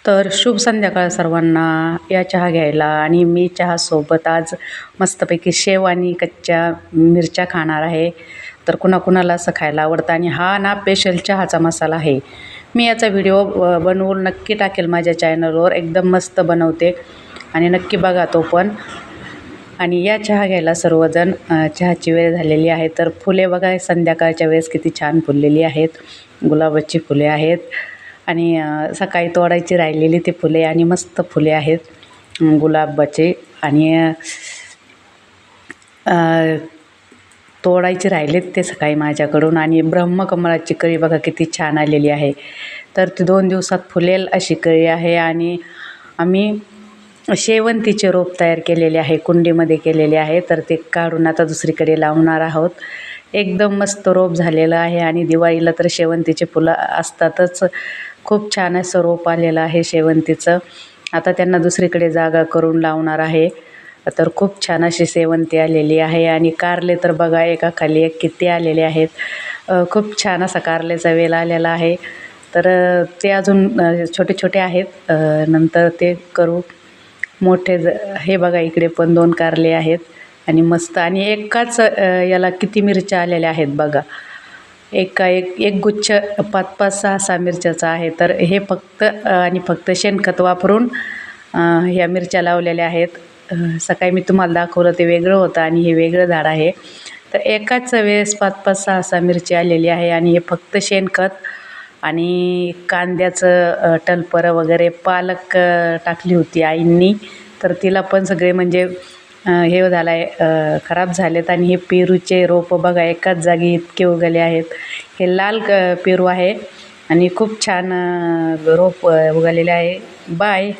तर शुभ संध्याकाळ सर्वांना. या चहा घ्यायला आणि मी चहासोबत आज मस्तपैकी शेव आणि कच्च्या मिरच्या खाणार आहे. तर कुणाकुणाला असं खायला आवडतं आणि हा ना स्पेशल चहाचा मसाला आहे. मी याचा व्हिडिओ बनवून नक्की टाकेल माझ्या चॅनलवर. एकदम मस्त बनवते आणि नक्की बघा तो पण. आणि या चहा घ्यायला सर्वजण. चहाची वेळ झालेली आहे. तर फुले बघा संध्याकाळच्या वेळेस किती छान फुललेली आहेत. गुलाबाची फुले आहेत आणि सकाळी तोडायची राहिलेली ती फुले आणि मस्त फुले आहेत गुलाबाचे. आणि तोडायचे राहिलेत ते सकाळी माझ्याकडून. आणि ब्रह्मकमळाची कळी बघा किती छान आलेली आहे. तर ती 2 दिवसात फुलेल अशी कळी आहे. आणि आम्ही शेवंतीचे रोप तयार केलेले आहे, कुंडीमध्ये केलेले आहे. तर ते काढून आता दुसरीकडे लावणार आहोत. एकदम मस्त रोप झालेलं आहे. आणि दिवाळीला तर शेवंतीचे फुलं असतातच. खूप छान असं रोप आलेलं आहे शेवंतीचं. आता त्यांना दुसरीकडे जागा करून लावणार आहे. तर खूप छान अशी शेवंती आलेली आहे. आणि कारले तर बघा एकाखाली एक किती आलेले आहेत. खूप छान असा कारल्याचा वेल आलेला आहे. तर ते अजून छोटे छोटे आहेत. नंतर ते करू मोठे. हे बघा इकडे पण 2 कारले आहेत आणि मस्त. आणि एकाच याला किती मिरच्या आलेल्या आहेत बघा. एक गुच्छ 5-5, 6-6 मिरच्याचा आहे. तर हे फक्त आणि फक्त शेणखत वापरून ह्या मिरच्या लावलेल्या आहेत. सकाळी मी तुम्हाला दाखवलं ते वेगळं होतं आणि हे वेगळं झाड आहे. तर एकाच वेळेस 5-5, 6-6 मिरची आलेली आहे. आणि हे फक्त शेणखत आणि कांद्याचं टलपरं वगैरे पालक टाकली होती आईंनी. तर तिला पण सगळे म्हणजे हे झालं आहे, खराब झालेत. आणि हे पेरूचे रोपं बघा एकाच जागी इतके उगले आहेत. हे लाल पेरू आहे आणि खूप छान रोप उगलेले आहे. बाय.